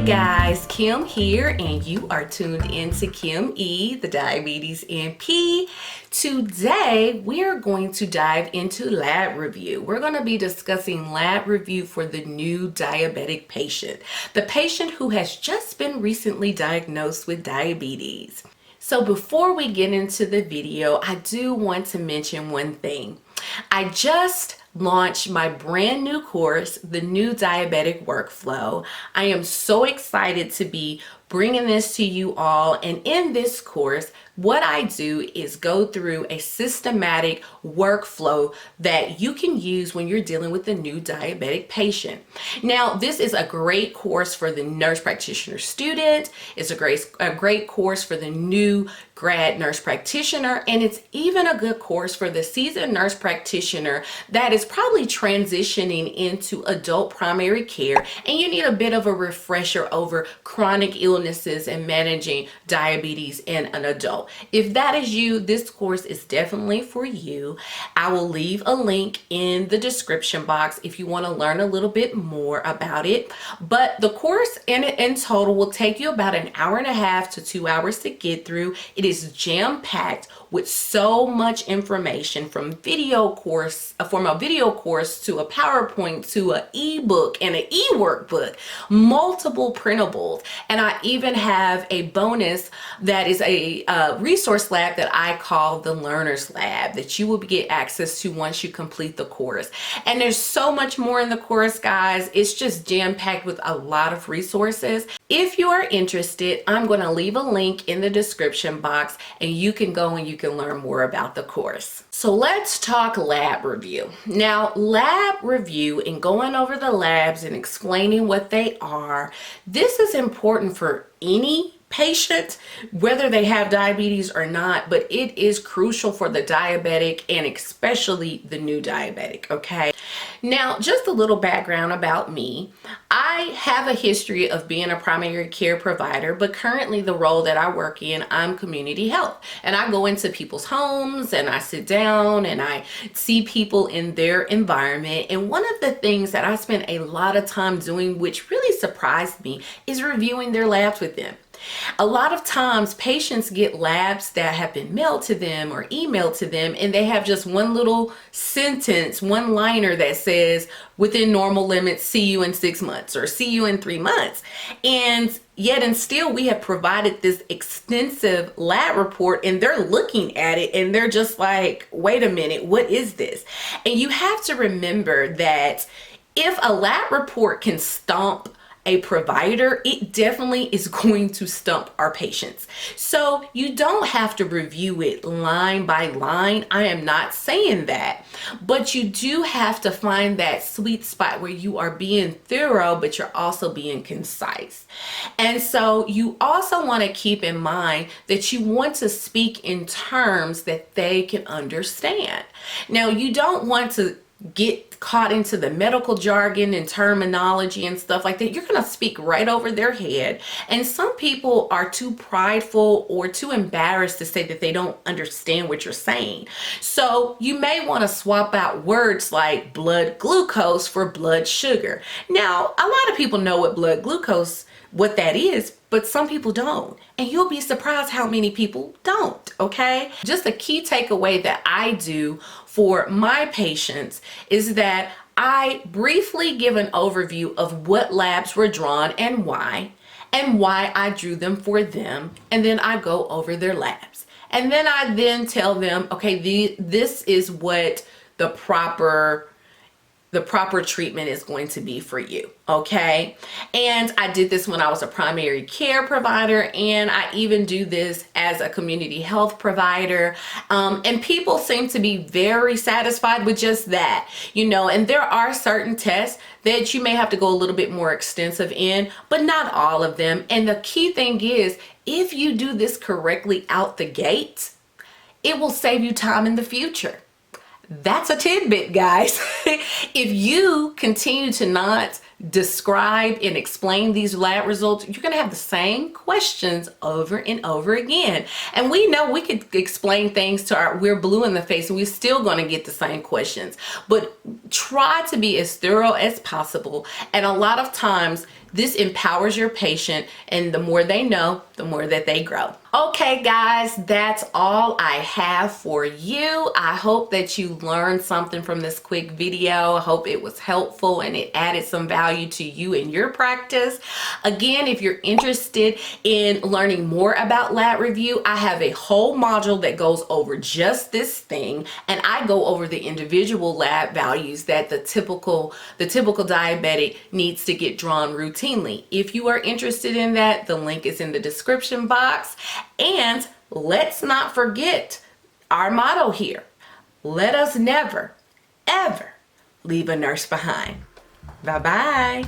Hey guys, Kim here, and you are tuned into Kim E, the Diabetes MP. Today, we are going to dive into lab review. We're going to be discussing lab review for the new diabetic patient, the patient who has just been recently diagnosed with diabetes. So before we get into the video, I do want to mention one thing. I just launched my brand new course, the new diabetic workflow. I am so excited to be bringing this to you all, and in this course what I do is go through a systematic workflow that you can use when you're dealing with a new diabetic patient. Now, this is a great course for the nurse practitioner student. It's a great course for the new grad nurse practitioner, and it's even a good course for the seasoned nurse practitioner that is probably transitioning into adult primary care and you need a bit of a refresher over chronic illnesses and managing diabetes in an adult. If that is you, this course is definitely for you. I will leave a link in the description box if you want to learn a little bit more about it. But the course in total will take you about an hour and a half to 2 hours to get through. It is jam-packed with so much information, from a video course to a PowerPoint to an ebook and an e-workbook, multiple printables, and I even have a bonus that is a resource lab that I call the Learner's Lab that you will get access to once you complete the course. And there's so much more in the course, guys. It's just jam-packed with a lot of resources. If you are interested, I'm going to leave a link in the description box and you can go and you can learn more about the course. So let's talk lab review. Now, lab review and going over the labs and explaining what they are, this is important for any patient, whether they have diabetes or not, but it is crucial for the diabetic and especially the new diabetic, okay? Now, just a little background about me. I have a history of being a primary care provider, but currently the role that I work in, I'm community health. And I go into people's homes and I sit down and I see people in their environment. And one of the things that I spend a lot of time doing, which really surprised me, is reviewing their labs with them. A lot of times patients get labs that have been mailed to them or emailed to them, and they have just one little sentence, one liner that says, within normal limits, see you in 6 months or see you in 3 months. And yet and still we have provided this extensive lab report and they're looking at it and they're just like, wait a minute, what is this? And you have to remember that if a lab report can stump a provider, it definitely is going to stump our patients. So you don't have to review it line by line. I am not saying that, but you do have to find that sweet spot where you are being thorough, but you're also being concise. And so you also want to keep in mind that you want to speak in terms that they can understand. Now, you don't want to get caught into the medical jargon and terminology and stuff like that. You're going to speak right over their head. And some people are too prideful or too embarrassed to say that they don't understand what you're saying. So you may want to swap out words like blood glucose for blood sugar. Now, a lot of people know what blood glucose, what that is, but some people don't. And you'll be surprised how many people don't, okay? Just a key takeaway that I do for my patients is that I briefly give an overview of what labs were drawn and why I drew them for them, and then I go over their labs. And then I then tell them, okay, this is what the proper treatment is going to be for you, okay? And I did this when I was a primary care provider, and I even do this as a community health provider. And people seem to be very satisfied with just that, you know, and there are certain tests that you may have to go a little bit more extensive in, but not all of them. And the key thing is, if you do this correctly out the gate, it will save you time in the future. That's a tidbit, guys. If you continue to not describe and explain these lab results, you're going to have the same questions over and over again. And we know we could explain things to we're blue in the face and we're still going to get the same questions. But try to be as thorough as possible. And a lot of times This empowers your patient, and the more they know, the more that they grow. Okay guys, that's all I have for you. I hope that you learned something from this quick video. I hope it was helpful and it added some value to you in your practice. Again, if you're interested in learning more about lab review, I have a whole module that goes over just this thing, and I go over the individual lab values that the typical diabetic needs to get drawn routinely. If you are interested in that, the link is in the description box. And let's not forget our motto here: let us never, ever leave a nurse behind. Bye-bye.